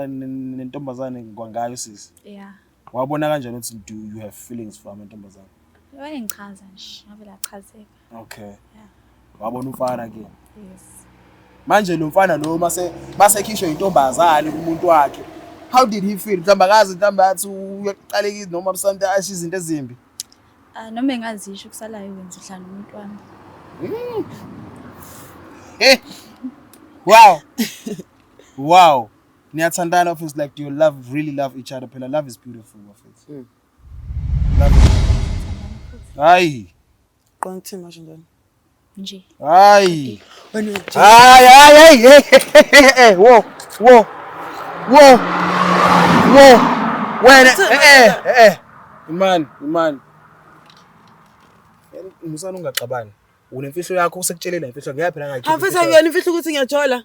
nentombazane kwangayo sisi. Yeah. Wabona kanjani ukuthi do you have feelings for amantombazane? Wayengichaza nje, ngabe lachazeka. Okay. Yeah. Wabona umfana ke. Yes. Manje lo mfana lo masekhishwe intombazane kumuntu wakhe. How did he feel? Mhlamba akazi mhlamba athi uyaqalekile noma something asho izinto ezimbi. Noma engazisho kusalayo wenza uhlala nomuntu wami. Wow. Wow. Niyathandana feels like do you really love each other? Phela love is beautiful mafethu. Love. Hayi. Qonke manje njani? Nje. Hayi. Wena Hayi. Wo. Wena Imani. Umusana ungaxabani. Unemfihlo yakho usekutshelela imfihlo ngiyaphela ngayithi. Afethu ayiyona imfihlo ukuthi ngiyajola.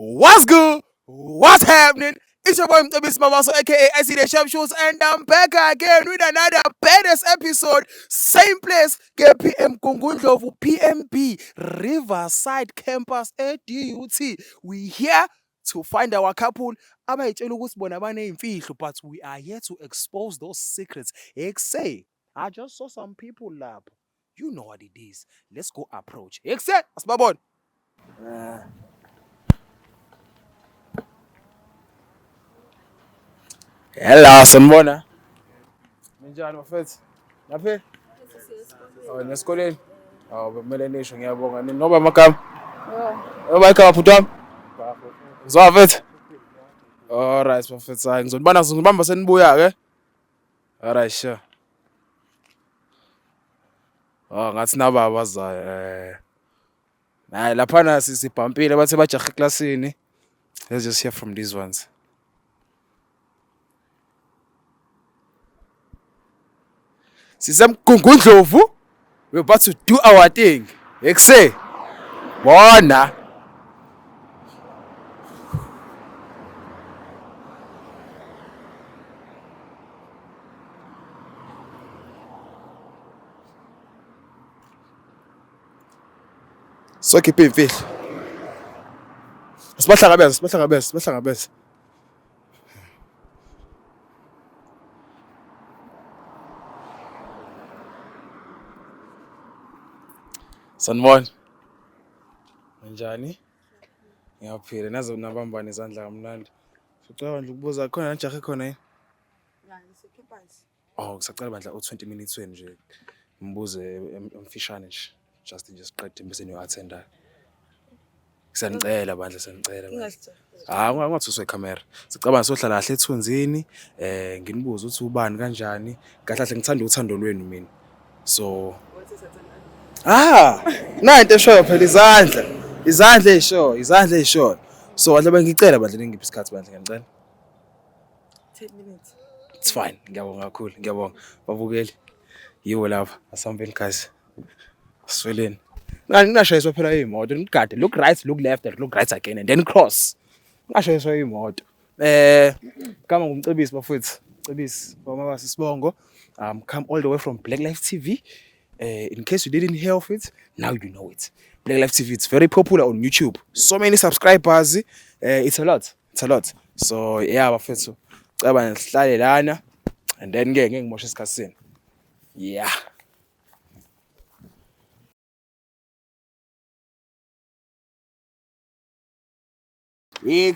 What's good? What's happening? It's your boy Mcebisi Mabaso, aka I See The Sharp Shoes, and I'm back again with another badass episode. Same place, get PM Kungundlovu, PMB, Riverside Campus at DUT. We here to find our couple. But we are here to expose those secrets. Say, I just saw some people lab. You know what it is. Let's go approach. Say, that's my boy. Hello, sanibona. Ninjani mfethu? Lapha? Oh, nesikoleni. Oh, kumele nisho ngiyabonga. Noba amagama? Noba igama bhuti wami? Uzwa mfethu? All right mfethu. Hayi ngizobamba senibuya ke. All right, sure. Oh, ngathi naba abazayo. Hayi lapha sibhampile bathe bajaha eklasini. Let's just hear from these ones. Sisemgungundlovu, we're about to do our thing. Say, bona. So keep in faith. Sibahlangabeza. Sanibona. Njani? Ngiyaphila nazo nabambana izandla kamnandi. Sicela nje ukubuza khona najahe khona yini? Ngani secampus? Oh, ngisacela bandla u20 minutes wenu nje. Mbuze emfishane nje. Just qede bese niyo attenda. Siyanicela bandla siyanicela. Ungathuswe camera. Sicabanga sohlala kahle ethunzini, nginibuza ukuthi ubani kanjani. Kahle kahle ngithanda uthando lwenu mina. So na into eshoyo phela izandla eyishoyo. So bandla bengicela bandla ngiphi isikhathi bandla ngiyacela. 10 minutes. It's fine. Ngiyabonga kakhulu. Ngiyabonga. Babukeli. Yiwo lapha. Asambeni guys. Sweleni. Ngashayiswa phela imoto. Ngigade look right, look left, and look right again and then cross. Ngashayiswa imoto. Kama ngumcebisi bafethu. Cebisi bamabasi Sibongo. Come all the way from Black Life TV. In case you didn't hear of it, now you know it. Black Life TV, it's very popular on YouTube. So many subscribers. It's a lot. So yeah, bafethu. Caba ngihlale lana and then ngeke ngimoshe isikhathi. Yeah.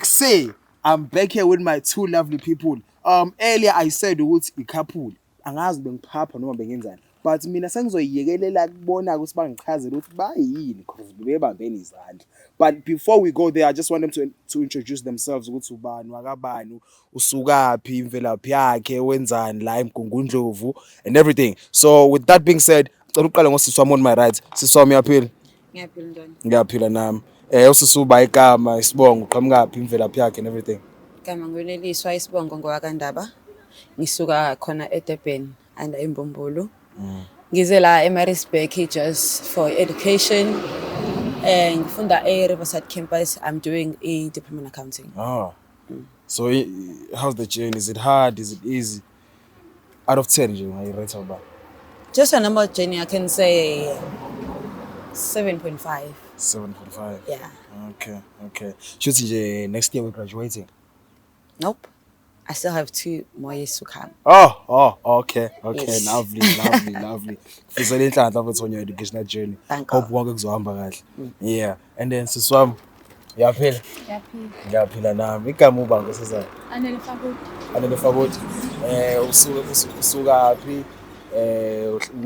Say, I'm back here with my two lovely people. Earlier I said ukuthi i-couple. Angazi bengiphapha noma bengenzani. But mina sengizoyiyekelela kubona ukuthi bangichazele ukuthi bayini because bebambeni izandla. But before we go there, I just want them to introduce themselves ukuthi ubani wakabani, usukaphi, imvelaphi yakhe, wenzani la eMgungundlovu and everything. So with that being said, ngicela uqala ngosisi wami on my right. Sisi wami uyaphila? Ngiyaphila njani? Ngiyaphila nami. Usisi uba igama Isibongo uqhamukaphi imvelaphi yakhe and everything. Igama ngweneliswa Isibongo ngowakandaba. Ngisuka khona eDurban and eMbombolo. Ngize la eMaritzburg just for education. Ngifunda Riverside Campus. I'm doing a diploma in accounting. So how's the journey? Is it hard? Is it easy? Out of 10 nje ungayirate ba? Just a normal journey, I can say 7.5. 7.5. Yeah. Okay. Should nje next year we're graduating. Nope. I still have 2 more years to come. Oh, okay. Yes. Lovely. Fizele inhlanhla futhi on your educational journey. Thank Hope God. wonke kuzohamba kahle. Yeah. And then siswami uyaphila? Yaphila. Ngiyaphila nami. Igama uba ngosizana. Anele Fakuti. Anele Fakuti. Usuka phi?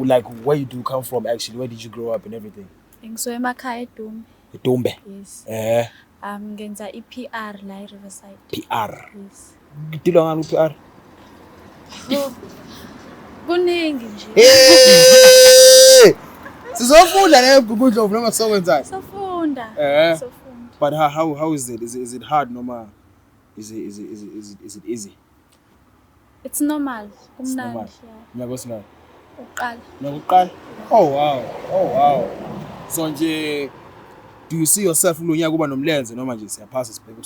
Like where you do come from actually? Where did you grow up and everything? Ngisuke emakhaya eDumbe. Idumbe. Yes. Ngenza iPR la eRiverside. PR. Yes. Ngidilwa ngani PR? Kuningi nje. Sizofunda neGoogle noma sokwenzayo. Sofunda. Sofunda. But how is it? Is it hard noma is it easy? It's normal. It's normal. Kumnandi. Nyaka osina. Uqala. Nakuqala. Oh wow. So nje do you see yourself kulo nyaka kuba nomlenze noma nje siyaphasa sibheke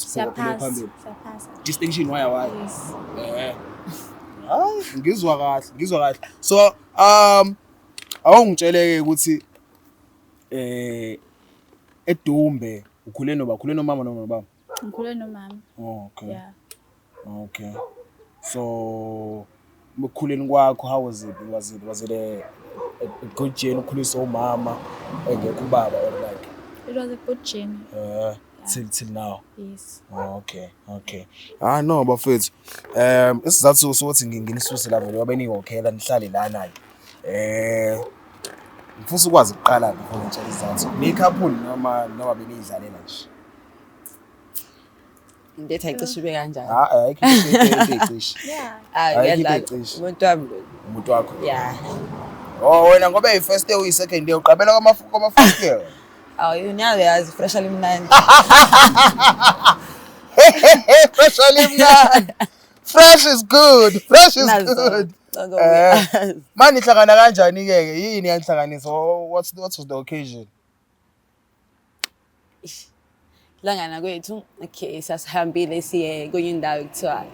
phambili? Siyaphasa. Distinction why? Yes. Ngizwa kahle. So awungitsheleke ukuthi eDumbe ukhule nomama noma baba? Ngikhule nomama. Oh, okay. Yeah. Okay. So ukukhuleni kwakho how was it? Was it a good journey ukhulisa umama engekho ubaba or like? It was a good journey. Till now. Yes. Okay. No bafethu. Isizathu sokuthi nginisuse la vele wabe niyokhela nihlale lana. Ngifuna ukwazi ukuqala before ngitshela izathu. Ni couple noma benidlalela nje. Ndethi ayicishe ibe kanjani? Ayikho into ecishe. Yeah. Ngiyadlala. Umuntu wami lo. Umuntu wakho. Yeah. Oh wena ngoba first year uyi-second year uqabela kwama first year. Unyaka uyazi freshly mnandi. Freshly mnandi. Fresh is good. Mani hlangana kanjani ke? Yini yanihlanganisa? What was the occasion? Langana kwethu okay sasihambile siye kwenye indawo kuthiwa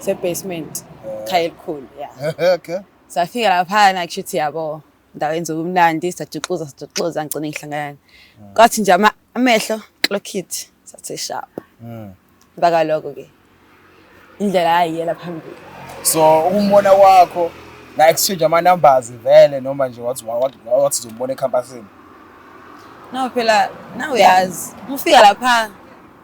se-basement khaya elikhulu yeah. Okay. Safika laphana kushuthi yabo ndaweni zokumnandi sajuxuza ngicine ngihlangana kwathi nje amehlo clockit sathe sharp baka lokho ke indlela ayiyela phambili. So umbona wakho na exchange ama numbers vele noma nje wathi uzombona ecampusini? No phela now uyazi ufika lapha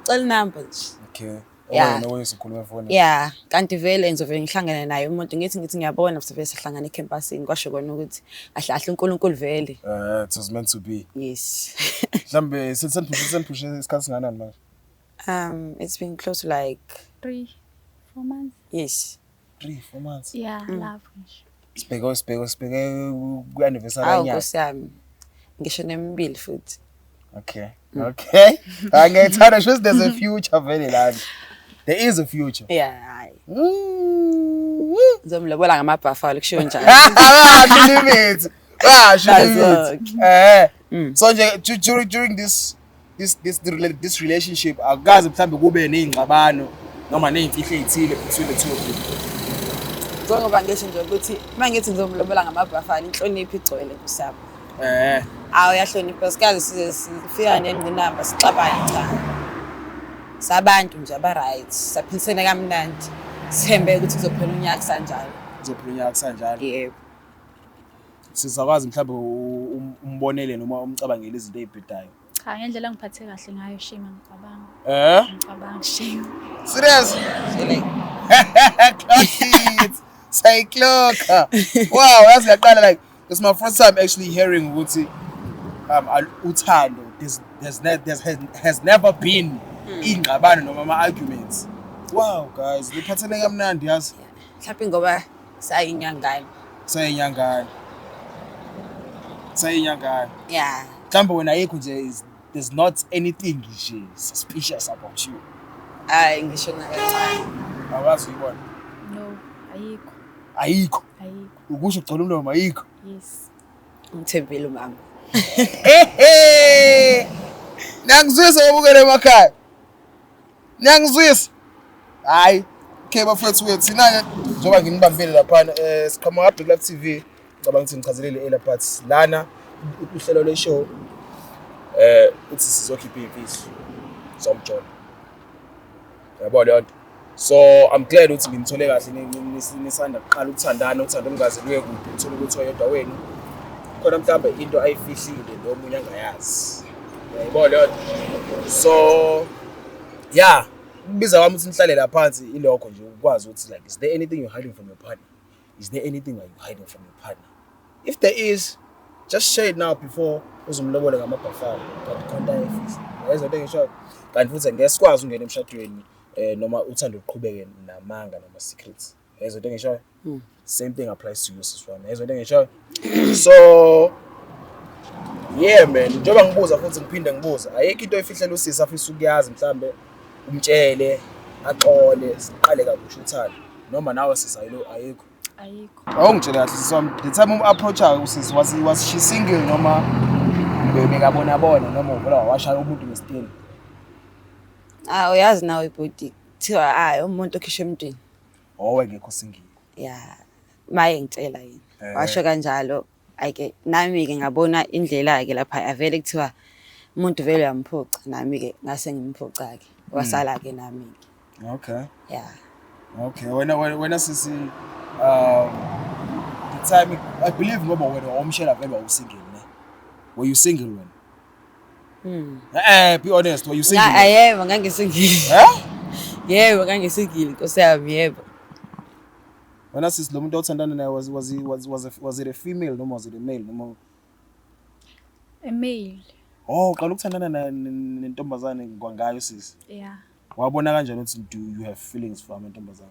cela number nje. Okay. Yeah. Wena wesikhuluma efoni. Yeah, kanti vele ngizovela ngihlangane naye umuntu ngithi ngiyabona futhi sihlangana ecampusini kwasho kona ukuthi ahle uNkulunkulu vele. It was meant to be. Yes. Mhlambe sisempushe isikhathi singanani manje? It's been close to like 3-4 months. yes. 3-4 months. Yeah, love. Sibheke ku-anniversary yanyaka. Nkosi yami. Ngisho nemibili futhi. Okay. Angiyithanda shows there's a future vele lana. There is a future. Yeah, hayi. Ngizomlobola ngamabhafalo kusho njalo. Believe it. So during this relationship akazi mhlambe kube nezingxabano noma nezimfihlo ezithile between the two of you. Ngoba ngisho nje ukuthi mangithi ngizomlobola ngamabhafalo inhlonipho igcwele kusapho. Uyahlonipha sikazi sifika nenamba sixabana cha. Sabantu nje aba right. Saphilisene kamnandi. Sithembe ukuthi kuzophela unyaka sanjalo. Yebo. Sizakwazi mhlawumbe umbonele noma umcabangele izinto ezibhedayo. Cha, ngendlela ngiphathe kahle ngayo shima ngicabanga. Ngicabanga shima. Serious? Say clock. Wow, that's ngiyaqala like it's my first time actually hearing ukuthi uthando has never been ingxabano noma ama arguments. Wow guys, liphathele kamnandi yazi. Mhlawumbe ngoba sayinyangane. Sayinyangane. Yeah. Mhlawumbe wena ayikho nje there's not anything nje suspicious about you. Ngisho nakancane. Awazi uyibona? No, Ayikho. ayikho. Ukusho ugcola umlomo ayikho. Yes. Ngithembile mama. Nangizwisa ubukele emakhaya. Nangizwisa. Hayi, Okay bafethu wethu thina ke njengoba nginibambile lapha siqhamuka Big Life TV ngicabanga ukuthi ngichazelele ela part lana uhlelo le show uthi sizokhipha imfihlo zomjolo yabo le nto so I'm glad ukuthi nginithole kahle nisanda kuqala ukuthandana uthando lungaze luye kude uthole ukuthi oyedwa wenu khona mhlawumbe into ayifihlile lo munye angayazi yabo le nto so yeah kubiza kwami ukuthi nihlale la phansi ilokho nje ukwazi ukuthi like is there anything you're hiding from your partner, is there anything are you hiding from your partner? If there is, just share it now before uzumlobole ngamabhafana kanti khona ayefisa yezwa into ngisho kanti futhi ngesikwazi ungena emshadweni noma uthanda uqhubeke namanga nama secrets yezwa into ngisho same thing applies to you sis wami yezwa into ngisho so yeah man njengoba ngibuza futhi ngiphinde ngibuza ayikho into efihlela usisi afisa ukuyazi mhlambe umtshele axole siqale kabusha uthando noma nawe sisayilo ayikho awungitshela kahle siswami the time approach usisi was she single noma bekabona noma uvela washaya umuntu ngesitini uyazi nawe ibhodi kuthiwa umuntu okhishwe emntwini owengekho single yeah maye ngitshela yini washo kanjalo ayike nami ke ngabona indlela ke lapha avele kuthiwa umuntu vele yamphuca nami ke ngase ngimphuca ke wasala ke nami okay yeah okay wena sisi the time I believe ngoba wena wamshela vele wawusingle ne were you single when be honest were you single yebo ngangisingile yebo ngangisingile Nkosi yami yebo wena sisi lo muntu othandana naye was it a female noma was it a male noma A male. oh qala ukuthandana nentombazane ngayo sisi Yeah. wabona kanjani ukuthi do you have feelings for amantombazane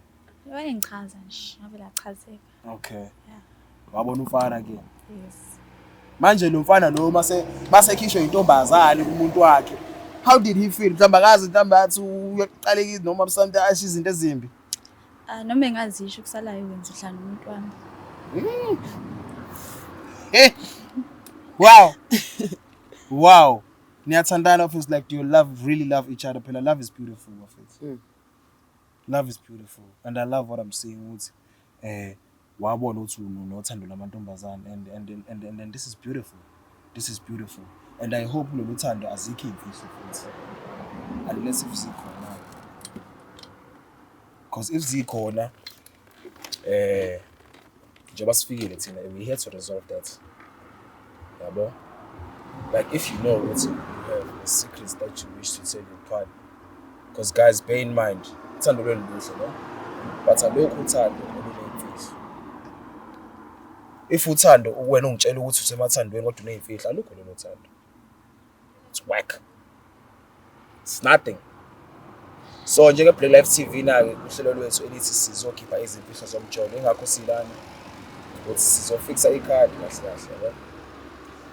Wayengichaza nje, ngavela achazeka. okay Yeah. wabona umfana ke Yes. manje lo mfana lo masekhishwe intombazane kumuntu wakhe how did he feel mhlamba kazi mhlamba athi uyaqalekile noma something asho izinto ezimbi Noma engazisho kusalayo wenza uhlala nomuntu wami. Wow. Wow. Niyathandana feels like do you really love each other phela love is beautiful mafethu. Love is beautiful and I love what I'm seeing ukuthi wabona ukuthi unothando lamantombazane and this is beautiful. This is beautiful and I hope lo luthando azikho imfihlo futhi unless if zikhona because if zikhona njengoba sifikile thina we here to resolve that yabo like if you know what you have the secrets that you wish to tell your partner because guys bear in mind uthando lwendluzo no but alokho uthando oluneyimfihlo if uthando wena ungitshela ukuthi usemathandweni kodwa uneyimfihlo alukho lelo thando it's whack it's nothing so njenge Big Life TV na ke uhlelo lwethu elithi sizokhipha izimfihlo zomjolo ingakho silana ukuthi sizofixa ikhadi kahle yabo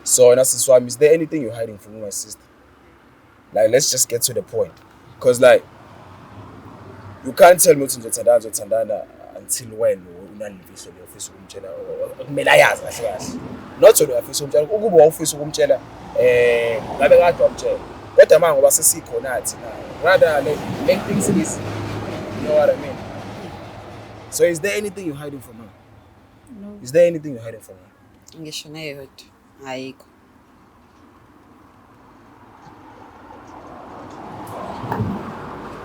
so na siswami is there anything you're hiding from my sister like let's just get to the point because like you can't tell me ukuthi ngizothandana until when unanimfihlo leofisa ukumtshela kumele ayazi kahle not only afisa ukumtshela ukuba wawufisa ukumtshela ngabe kade wamtshela kodwa manje ngoba sesikhona athi na rather make things easy you know what I mean so is there anything you're hiding from her No. is there anything you're hiding from her ngisho neyodwa ayikho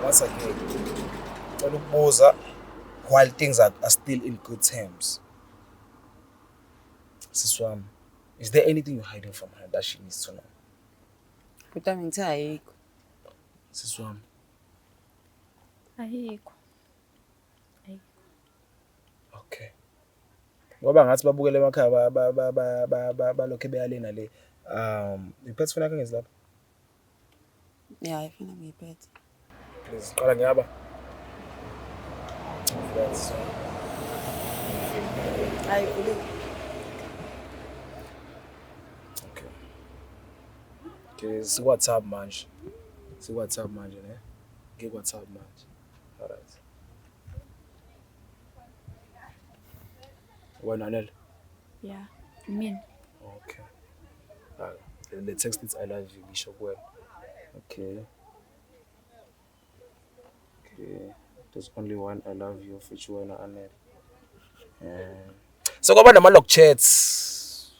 once again ngicela ukubuza while things are still in good terms siswami is there anything you're hiding from her that she needs to know kodwa ngithi ayikho siswami Ayikho. okay ngoba ngathi babukele emakhaya balokho beyalena le iphethe funa kangezi lapha yeah ifuna ngiyiphethe please qala ngiyaba yes ayikho okay WhatsApp manje WhatsApp manje ne ke WhatsApp manje all right wena nele Yeah. Mina. okay the text is I love you ngisho kuwena okay There's only one I love you futhi wena anele. So kwaba nama log chats.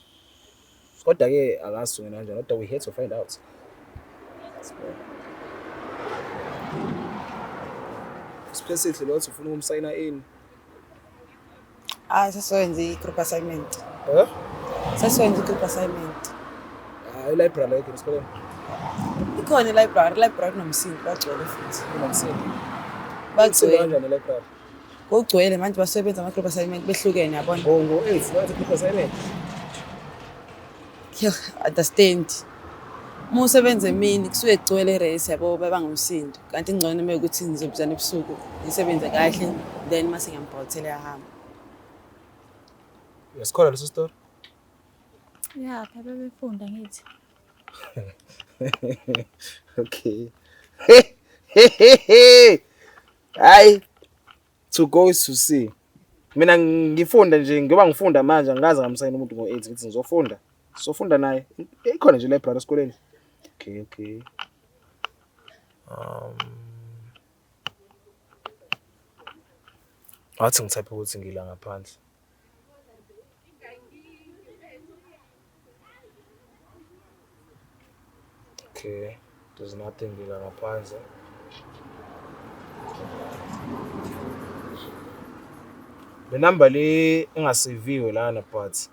Kodwa ke akazi wena kanjani kodwa we here to find out. Specifically lothi ufuna ukumsayina in. Sesiwenza i-group assignment. Eh? Sesiwenza i-group assignment. Library like esikoleni. Ikhona i-library kunomsindo bagcwele futhi. Kunomsindo. Bagcwele. Kanjani library? Kugcwele manje basebenza ama-group assignment behlukene yabona. Ngo-8 bathi group assignment. Understand. Uma usebenza emini kusuke kugcwele i-race yabo bebangumsindo. Kanti ingcono uma ukuthi nizobuzana ebusuku nisebenze kahle then mase ngiyambhothela yahamba. Yasikhola leso story? Ya, phela befunda ngithi. Okay. Hayi. To go is to see. Mina ngifunda nje ngoba ngifunda manje angazi ngamsayina umuntu ngo-8 ngithi ngizofunda. Sofunda naye. Ikhona nje library esikoleni. Okay. Athi ngithaphe ukuthi ngila ngaphandle. Okay, there's nothing ngila ngaphandle. The number le engaseviwe lana but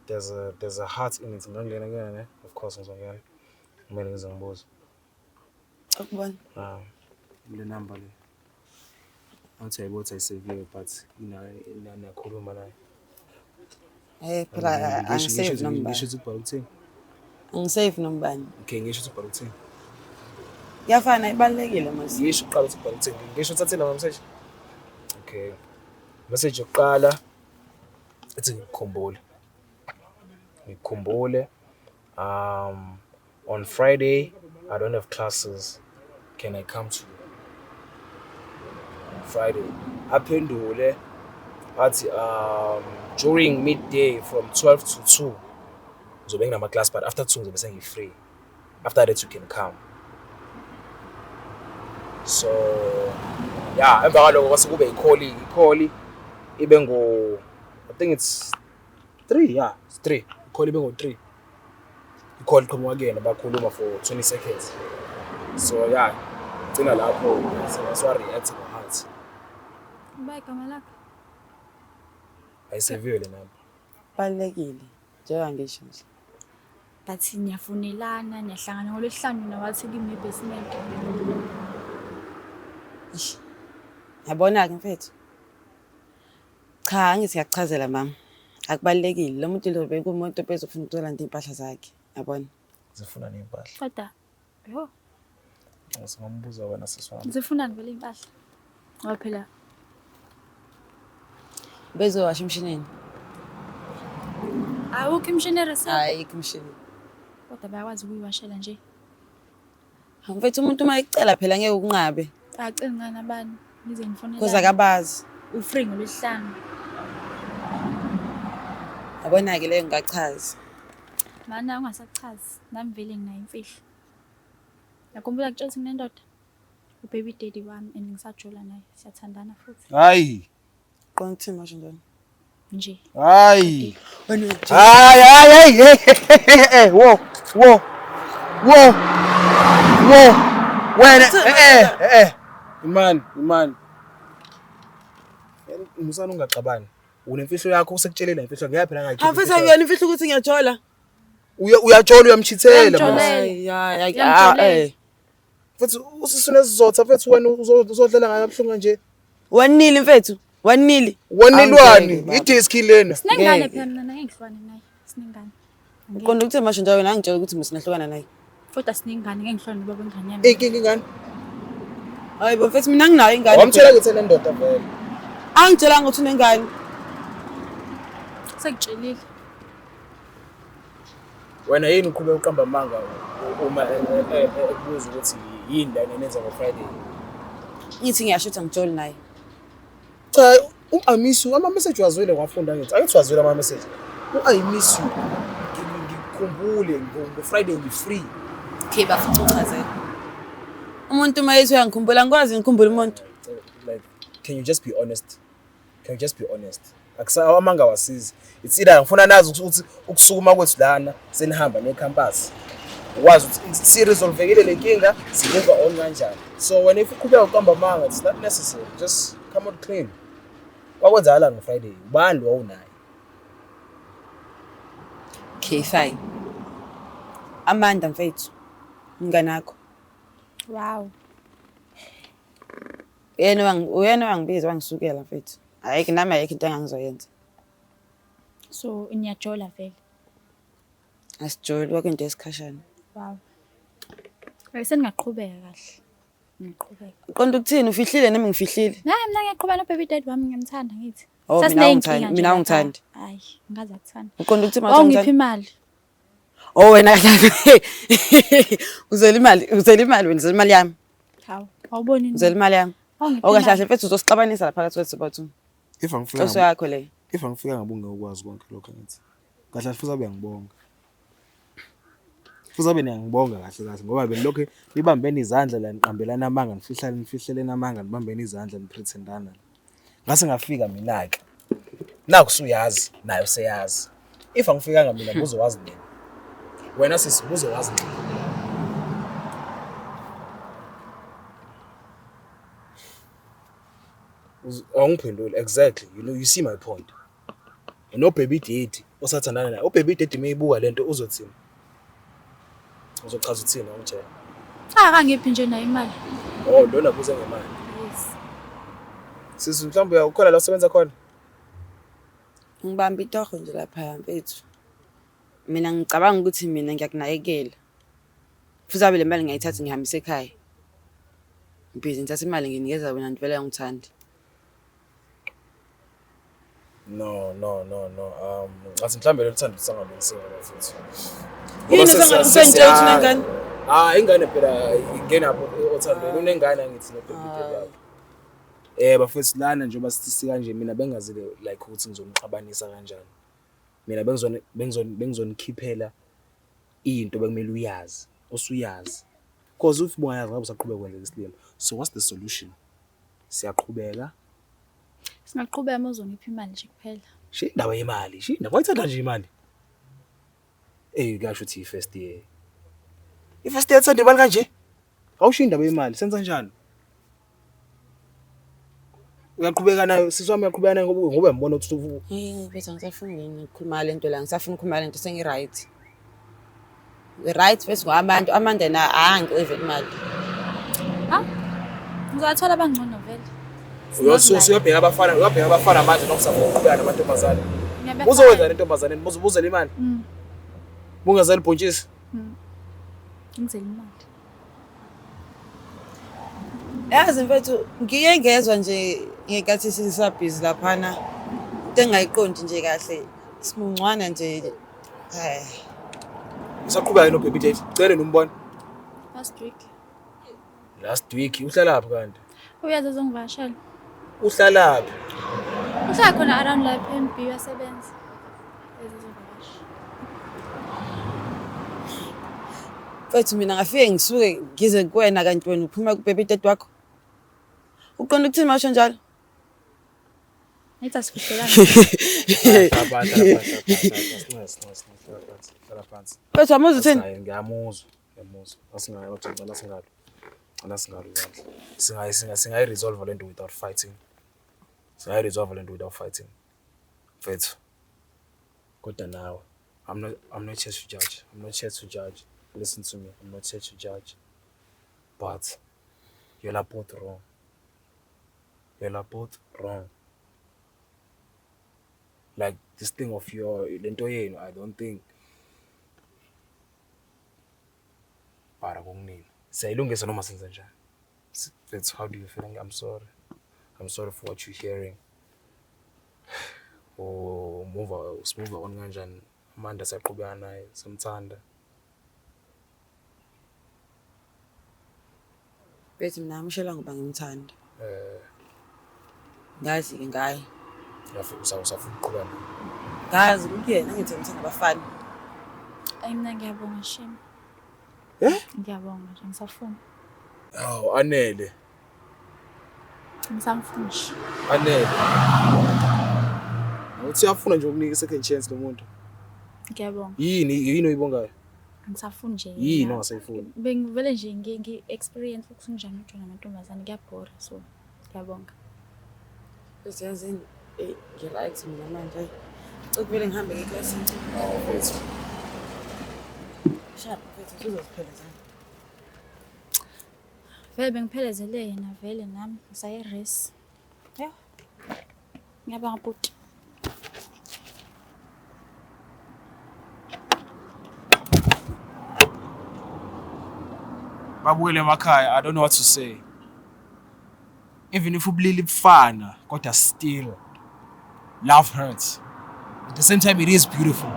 there's a heart in it. Ngangena ngene of course ngizongena. Kumele ngizibuza. Akubona. Le number le. Athi ayibothi ayiseviwe but nakhuluma naye. Phela angisave number. Ngisho ukubhala ukuthini? Angisave number. Okay, ngisho ukubhala ukuthini? Yafana ibalekile manje. Ngisho uqala ukubhala ukuthini? Ngisho uthathe la message. Okay. Message yokuqala ethi ngikhumbule. On Friday I don't have classes. Can I come to you? Friday. Aphendule athi during midday from 12 to 2 ngizobe nginama class but after 2 ngizobe sengi-free. After that you can come. So yeah, emva kwaloko kwase kube i-call ibe ngo I think it's 3, yeah, it's 3. I-call ibe ngo 3. I-call qhamuka again bakhuluma for 20 seconds. So yeah, gcina lapho react ngo-heart. Bye igama lakho. Ayiseviwe le number. Balekile. Njengoba ngisho nje. Bathi niyafunelana, niyahlangana ngolwesihlanu nawathi kimi ne-basement. Yabona ke mfethu. Cha, angithi ngiyachazela mama. Akubalekile lo muntu lo bekumuntu bezofuna ukuthola impahla zakhe. Yabona? Zifuna nempahla. Kodwa yo, Ngisambuza wena siswami. zifuna vele impahla. Ngoba phela Bezowasha emshinini. awukho imshineri Hayi emshinini. kodwa bayakwazi ukuyiwashela nje. Mfethu umuntu uma ecela phela ngeke ukunqabe. Acela ngani abani nize nifonela. Kuza kabazi. Ufree ngolwesihlanu. Yabona ke leyo ngigachaza. Mana ungasachazi nami vele nginayo imfihlo. Yakhumbula kutshela ukuthi nginendoda. Ubaby daddy wami and ngisajola naye siyathandana futhi. Hayi. Qonthi masho njalo. Nje. Hayi. Wena Hayi. Wo. Wena Imani. Musana ungaqabani. Unemfihlo yakho usekutshelela imfihlo ngiyaphela ngayikhipha. Mfethu uyani imfihlo ukuthi ngiyajola? Uyatshola uyamchithela Uyamjolela. Futhi usisune sizotha futhi wena uzodlela ngayo abhlungu nje. Wanili mfethu. Wanili. Wanilwani idisk lena. Sinengane phela mina ngihlwane naye. Sinengane. Uqonda ukuthi masho njalo wena ngitshela ukuthi musinahlukana naye. Futhi sinengane ngihlwane baba ingane yami. Inkinga ingane. Hayi bo mfethu mina nginayo ingane. Wamtshela ukuthi nendoda vele. Angitshela ukuthi unengane. Sekutshelile. Wena yini uqhubeka uqamba amanga uma ekubuza ukuthi yini la nenza ngo Friday? Ngithi ngiyashutha ngijoli naye. Cha, I miss you. Ama message wazwile ngafunda ngithi angithi wazwile ama message. I miss you. Ngikhumbule ngo Friday ngi free. Okay bafuthu uchazela. Umuntu mayethi uyangikhumbula ngikwazi ngikhumbula umuntu. Like, can you just be honest? Can you just be honest? Amanga wasizi. It's either ngifuna nazi ukuthi ukusukuma kwethu lana senihamba necampus. Ukwazi ukuthi siresolvekile le nkinga simove on kanjani. So when if uqhubeka uqamba amanga, it's not necessary. Just come out clean. Kwakwenzala ngo Friday. Ubani lo unayo? Okay, fine. Amanda mfethu. Nganakho. Wow. Uyena wangibiza wangisukela mfethu. Ayike nami ayike into engangizoyenza. So niyajola vele. Asijoli wakwento esikhashana. Wow. Seningaqhubeka kahle. Ngiqhubeka. Uqonda ukuthini ufihlile nami ngifihlile? Mina ngiyaqhubeka no baby daddy wami ngiyamthanda ngithi. Oh, mina ungithandi. Hayi, ngazi akuthanda. Uqonda ukuthi Ongiphi imali? Oh wena uzela imali wena imali yami. Hawu, awuboni ni? Uzela imali yami. Okahle kahle mfethu uzosixabanisa lapha phakathi kwethu bathu. If angifika Oso yakho le. If angifika ngabunge ukwazi konke lokho ngithi. Kahle futhi abe ngibonga. Futhi abe ngiyangibonga kahle kahle ngoba belokho nibambeni izandla la niqambelana amanga nifihlelena amanga nibambeni izandla nipretendana. Ngase ngafika mina ke. Naku suyazi nayo seyazi. If angifika ngamina buzowazi nini. Wena sisibuzo wazi nini. Awungiphendule exactly, you see my point. No baby daddy osathandana naye. Baby daddy meyibuka lento uzothini? Uzochaza uthini awutshela? Akangiphi nje nayo imali. Oh, lona kuze ngemali. Yes. Sisi mhlawumbe ukhona la usebenza khona? Ngibamba itoho nje lapha mfethu. Mina ngicabanga ukuthi mina ngiyakunakekela. Futhi abe le mali ngiyayithatha ngihambise ekhaya. Ngibhizi ngithatha imali nginikeza wena ngivela ngithandi. No. Athi mhlawumbe lothanda usangalungisela futhi. Yini sengitshela ukuthi nengane? Ingane phela ingena othandweni unengane angithi no baby daddy yakhe. Bafethu lana njengoba sithi kanje mina bengazile like ukuthi ngizomxabanisa kanjani. Mina bengizonikhiphela into bekumele uyazi, osuyazi. Because if boyazi ngabe usaqhubeka kwenza isilimo. So what's the solution? Siyaqhubeka. Singaqhubeka mozongiphi imali nje kuphela. Shi indaba yemali, shi indaba ayithanda nje imali. Kasho uthi first year. First year etsanda imali kanje? Awusho indaba yemali, senza kanjani? Uyaqhubeka nayo, siswami uyaqhubeka nayo ngoba uyambona ukuthi Mfethu ngisafuna ukukhuluma lento la, ngisafuna ukukhuluma lento sengi-right. Right bese ngabantu amande na angive imali. Ngizathola abangcono vele. Uyabheka abafana manje nokusafuna ukuqhubeka namantombazane. Uzowenza lentombazane buzela imali. Bungazali ibhontshisi. Ngizela imali. Yazi mfethu ngiye ngezwe nje ngekathi sisabhizi laphana. Into engayiqondi nje kahle. Simuncwana nje. Usaqhubeka no baby daddy. Cele nombona. Last week uhlala lapha kanti. Uyazi uzongivashela. Uhlala lapha. Uhlala khona around la PNB uyasebenza. Ezizovakasha. Mfethu mina ngafike ngisuke ngize kuwena kanti wena uphuma ku baby daddy wakho. Uqonda ukuthini masho njalo? Ayithi asifihlelana. Mfethu amuzi uthini? Ngiyamuzwa. Asingalo kahle. Singayi resolve lento without fighting. Mfethu. Kodwa nawe, I'm not here to judge. Listen to me. I'm not here to judge. But you're both wrong. Like this thing of your lento yenu, I don't think para kunini. Sayilungisa noma senza njani. That's how do you feel? I'm sorry for what you're hearing. Move on kanjani. Amanda saqhubeka naye, simthanda. Bethi mina ngishela ngoba ngimthanda. Ngazi ke ngaye. Usafuna ukuqhubeka. Ngazi kuyena ngithi ngithanda abafana. Mina ngiyabonga Shema. Ngiyabonga nje ngisafuna. Awu anele. Ngisamfuna nje. Anele. Uthi uyafuna nje ukunika second chance lo muntu. Ngiyabonga. Yini oyibongayo? Angisafuni nje. Yini ongasayifuni? Bengivele nje ngi-experience ukuthi njani uJohn namantombazane kuyabhora so ngiyabonga. Uziyazini ngi-right mina manje. Ukuvele ngihambe ngeklasini. Mfethu. Shap, mfethu uzoziphelezana. Vele bengiphelezele yena vele nami ngisaye race. Yeah. Ngiyabonga bhuti. Babukele emakhaya, I don't know what to say. Even if ubulili bufana, kodwa still love hurts. At the same time it is beautiful.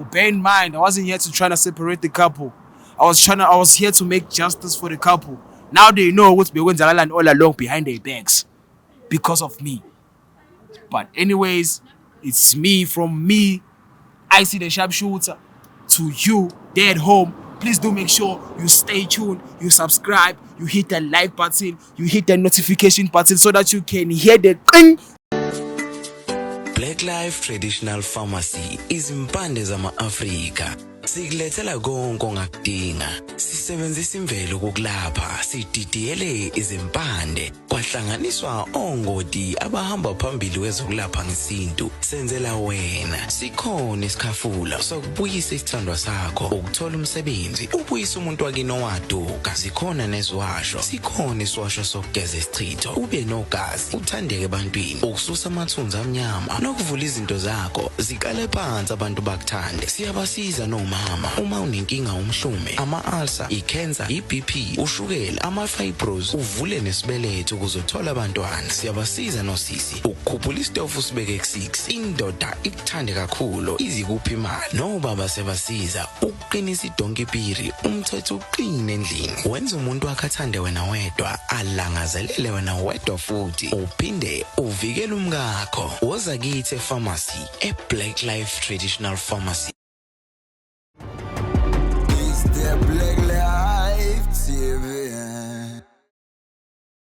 Bear in mind, I wasn't here to try to separate the couple. I was here to make justice for the couple. Now they know what's been going on all along behind their backs because of me. But anyways, it's me from me. I see the sharpshooter. To you, there at home, please do make sure you stay tuned, you subscribe, you hit the like button, you hit the notification button so that you can hear the ding. Black Life Traditional Pharmacy izimpande zama-Afrika. Sikulethela konke ongakudinga. Sisebenzisa imvelo ukulapha, sididiyele izimpande. Kwahlanganiswa ongoti abahamba phambili kwezokulapha ngesintu. Senzela wena. Sikhona isikhafula sokubuyisa isithandwa sakho, ukuthola umsebenzi, ubuyisa umuntu wakini owaduka. Sikhona nezwasho. Sikhona iswasho sokugeza isichitho. Ube nogazi, uthandeke ebantwini, ukususa amathunzi amnyama, nokuvula izinto zakho zikale phansi abantu bakuthande. Siyabasiza noma uma unenkinga umhlume, ama-ulcer, i-cancer, i-BP, ushukela, ama-fibros, uvule nesibeletho ukuzothola abantwana. Siyabasiza nosisi ukukhuphula isitofu sibeke ku-6, indoda ikuthande kakhulu izikuphi imali. Nobaba sebasiza ukuqinisa idonkipiri, umthetho uqine endlini. Wenza umuntu wakhe athande wena wedwa, alangazelele wena wedwa futhi, uphinde uvikele umkakho. Woza kithi e-pharmacy, e-Black Life Traditional Pharmacy.